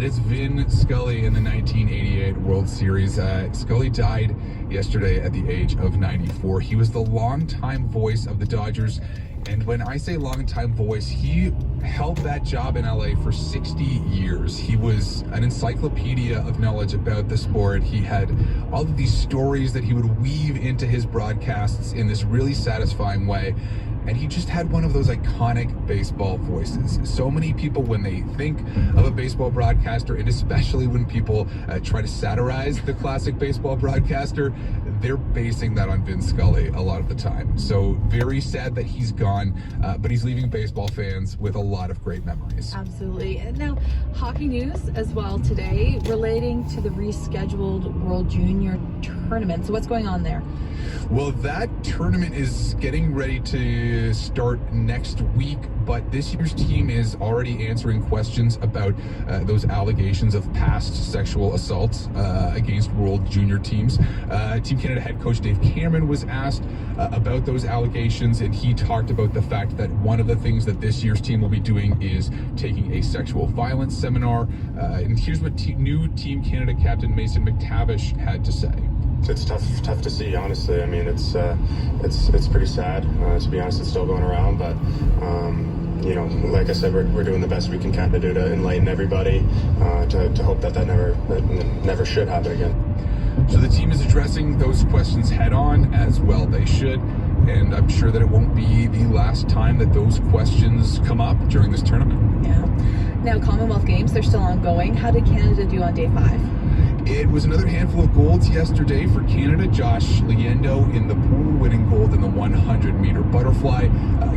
That is Vin Scully in the 1988 World Series. Scully died yesterday at the age of 94. He was the longtime voice of the Dodgers. And when I say longtime voice, he held that job in LA for 60 years. He was an encyclopedia of knowledge about the sport. He had all of these stories that he would weave into his broadcasts in this really satisfying way. And he just had one of those iconic baseball voices. So many people, when they think of a baseball broadcaster, and especially when people try to satirize the classic baseball broadcaster, they're basing that on Vin Scully a lot of the time. So very sad that he's gone, but he's leaving baseball fans with a lot of great memories. Absolutely. And now, hockey news as well today relating to the rescheduled World Junior Tournament. So what's going on there? Well, that tournament is getting ready to start next week, but this year's team is already answering questions about those allegations of past sexual assaults against World Junior teams. Team Canada head coach Dave Cameron was asked about those allegations, and he talked about the fact that one of the things that this year's team will be doing is taking a sexual violence seminar. And here's what new Team Canada captain Mason McTavish had to say. It's tough to see, honestly. I mean, it's pretty sad. To be honest, it's still going around, but you know, like I said, we're doing the best we can kind of do to enlighten everybody, to hope that never should happen again. So the team is addressing those questions head on, as well they should, and I'm sure that it won't be the last time that those questions come up during this tournament. Yeah. Now, Commonwealth Games, they're still ongoing. How did Canada do on day 5? It was another handful of golds yesterday for Canada. Josh Liendo in the pool winning gold in the 100-meter butterfly.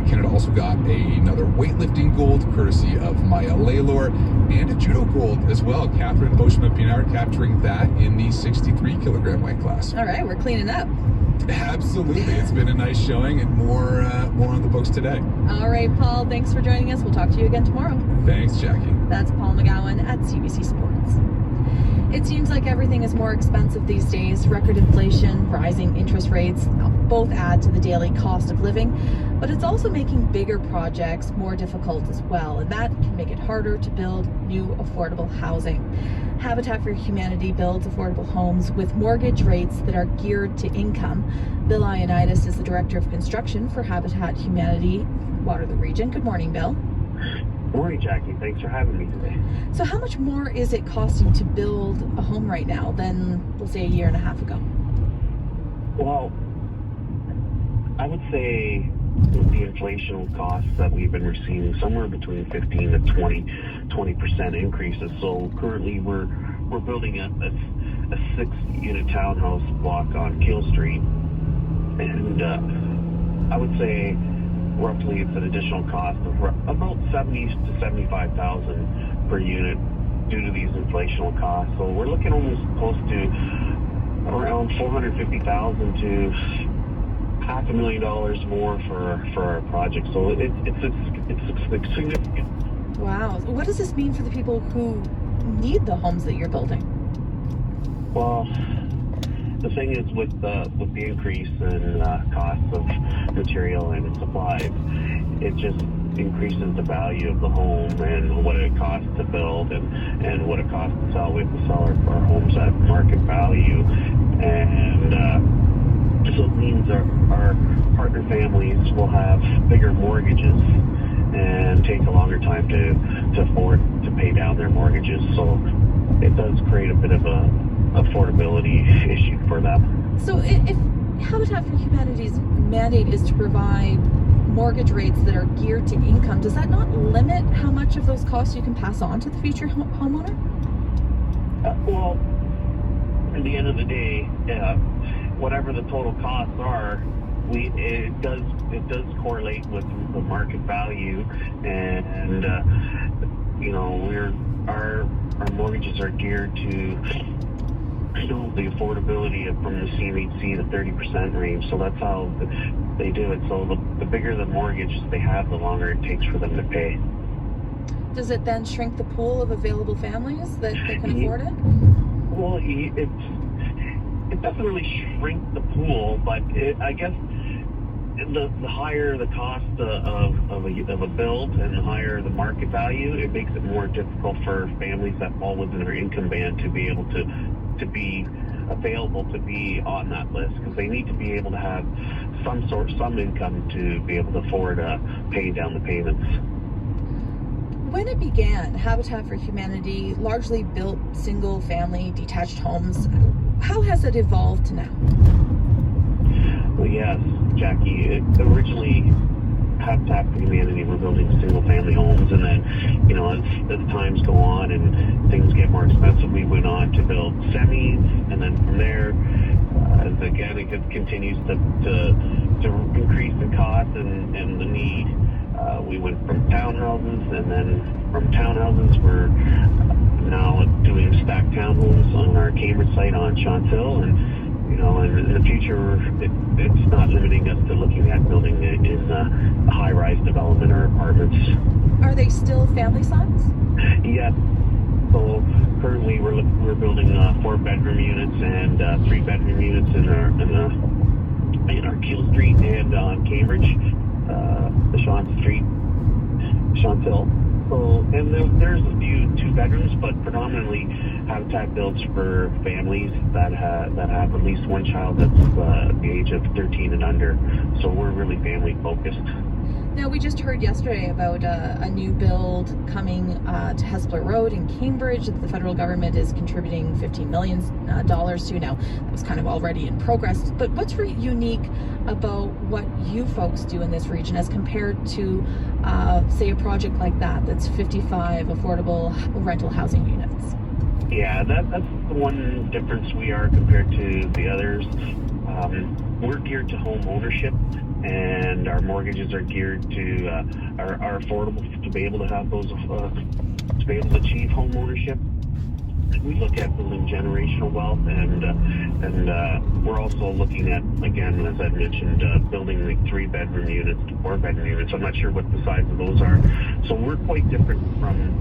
Canada also got another weightlifting gold courtesy of Maya Laylor, and a judo gold as well. Catherine Boschma-Pinard capturing that in the 63-kilogram weight class. All right, we're cleaning up. Absolutely. It's been a nice showing, and more on the books today. All right, Paul, thanks for joining us. We'll talk to you again tomorrow. Thanks, Jackie. That's Paul McGowan at CBC Sports. It seems like everything is more expensive these days. Record inflation, rising interest rates, both add to the daily cost of living, but it's also making bigger projects more difficult as well, and that can make it harder to build new affordable housing. Habitat for Humanity builds affordable homes with mortgage rates that are geared to income. Bill Ioannidis is the Director of Construction for Habitat Humanity, Waterloo Region. Good morning, Bill. Good morning, Jackie. Thanks for having me today. So how much more is it costing to build a home right now than, we'll say, a year and a half ago? Well, I would say with the inflational costs that we've been receiving, somewhere between 15 to 20% increases. So currently we're building a 6-unit townhouse block on Keele Street, and I would say roughly it's an additional cost of about $70,000 to $75,000 per unit due to these inflational costs. So we're looking almost close to around $450,000 to $500,000 more for our project. So it's significant. Wow. What does this mean for the people who need the homes that you're building? Well, the thing is, with the increase in costs of material and supplies, it just increases the value of the home and what it costs to build and what it costs to sell. We have to sell our homes at market value, and so it means our partner families will have bigger mortgages and take a longer time to afford to pay down their mortgages. So it does create a bit of a affordability issue for them. So if Habitat for Humanity's mandate is to provide mortgage rates that are geared to income, does that not limit how much of those costs you can pass on to the future homeowner? Well, at the end of the day, whatever the total costs are, it does correlate with the market value, and you know, our mortgages are geared to the affordability from the CMHC, the 30% range. So that's how they do it. So the bigger the mortgage they have, the longer it takes for them to pay. Does it then shrink the pool of available families that can afford it? Well, it doesn't really shrink the pool, but I guess the higher the cost of a build and the higher the market value, it makes it more difficult for families that fall within their income band to be able to be available to be on that list, because they need to be able to have some income to be able to afford paying down the payments. When it began, Habitat for Humanity largely built single-family detached homes. How has it evolved to now? Well, yes, Jackie. Originally, Habitat for Humanity were building single-family homes, and then, as times go on and things get more expensive, we went on to build semis, and then from there, again, it continues to increase the cost and the need. We went from townhouses, and then from townhouses, we're now doing stacked townhomes on our Cambridge site on Shantz Hill, and in the future, it's not limiting us to looking at building in a high-rise development or apartments. Are they still family size? Yes. So currently, we're building 4-bedroom units and 3-bedroom units in our Keele Street and on Cambridge, the Shantz Hill. So, and there's a few 2-bedrooms, but predominantly Habitat builds for families that have at least one child that's the age of 13 and under. So we're really family focused. Now, we just heard yesterday about a new build coming to Hespeler Road in Cambridge that the federal government is contributing $15 million to. Now, that was kind of already in progress. But what's unique about what you folks do in this region as compared to, say, a project like that's 55 affordable rental housing units? Yeah, that's the one difference we are compared to the others. We're geared to home ownership, and our mortgages are geared to are affordable to be able to have those to be able to achieve home ownership. We look at building generational wealth, and we're also looking at, again, as I mentioned, building like 3-bedroom units to 4-bedroom units. I'm not sure what the size of those are, so we're quite different from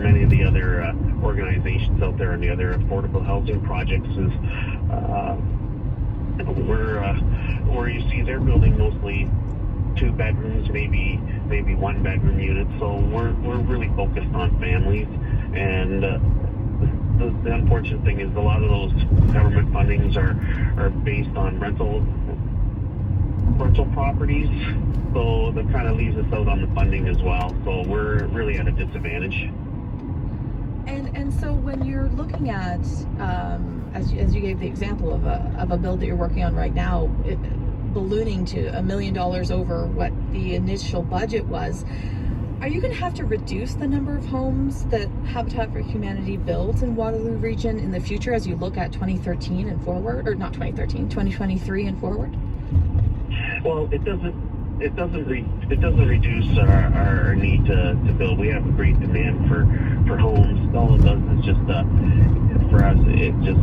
many of the other organizations out there and the other affordable housing projects. Where you see they're building mostly 2 bedrooms, maybe 1-bedroom units. So we're really focused on families, and the unfortunate thing is a lot of those government fundings are based on rental properties, so that kind of leaves us out on the funding as well. So we're really at a disadvantage. And so when you're looking at, as you gave the example of a build that you're working on right now, ballooning to $1 million over what the initial budget was, are you going to have to reduce the number of homes that Habitat for Humanity builds in Waterloo Region in the future as you look at 2013 and forward, or not 2013, 2023 and forward? Well, it doesn't reduce our need to build. We have a great demand for homes. All it does is just for us, it just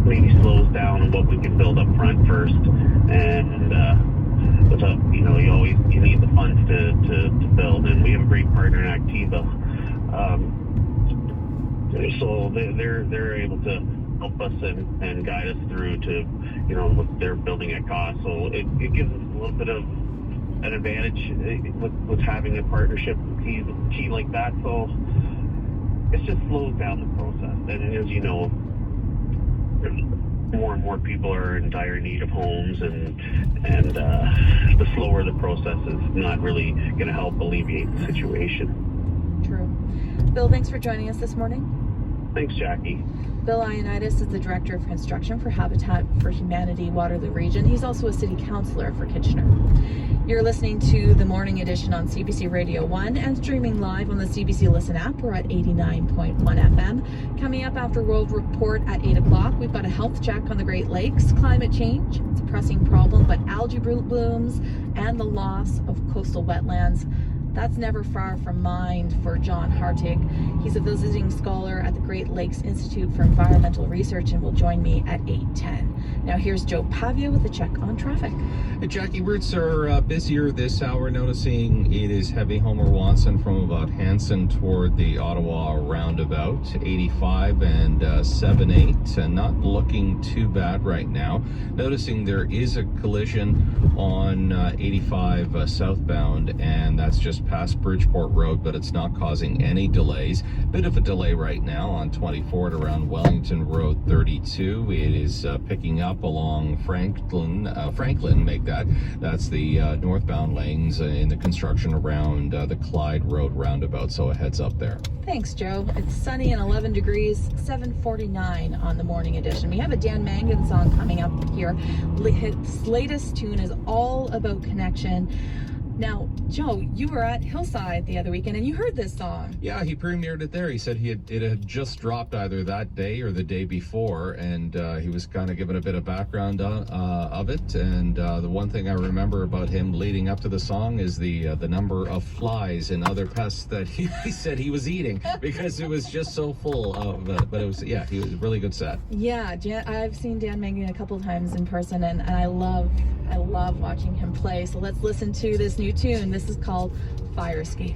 maybe slows down on what we can build up front first, and without, you need the funds to build, and we have a great partner in Activa, so they're able to help us and guide us through to what they're building at cost. So it gives us a little bit of an advantage with having a partnership key like that. So it just slows down the process, and as you know, more and more people are in dire need of homes, and the slower the process is not really going to help alleviate the situation. True. Bill, thanks for joining us this morning. Thanks, Jackie. Bill Ioannidis is the Director of Construction for Habitat for Humanity Waterloo Region. He's also a City Councillor for Kitchener. You're listening to the Morning Edition on CBC Radio 1 and streaming live on the CBC Listen app. We're at 89.1 FM. Coming up after World Report at 8 o'clock, we've got a health check on the Great Lakes. Climate change, it's a pressing problem, but algae blooms and the loss of coastal wetlands, that's never far from mind for John Hartig. He's a visiting scholar at the Great Lakes Institute for Environmental Research and will join me at 8:10. Now here's Joe Pavia with a check on traffic. Jackie, routes are busier this hour, noticing it is heavy Homer Watson from about Hanson toward the Ottawa roundabout, 85 and 78, not looking too bad right now. Noticing there is a collision on 85 southbound, and that's just past Bridgeport Road, but it's not causing any delays. Bit of a delay right now on 24 at around Wellington Road 32. It is picking up along Franklin, make that's the northbound lanes in the construction around the Clyde Road roundabout, so a heads up there. Thanks, Joe. It's sunny and 11 degrees, 7:49 on the morning edition. We have a Dan Mangan song coming up here. His latest tune is all about connection. Now, Joe, you were at Hillside the other weekend and you heard this song. Yeah, he premiered it there. He said it had just dropped either that day or the day before, and he was kind of giving a bit of background of it. And the one thing I remember about him leading up to the song is the number of flies and other pests that he said he was eating because it was just so full of. But it was he was a really good set. Yeah, I've seen Dan Mangan a couple times in person, and I love watching him play. So let's listen to this new tune. This is called Fire Escape.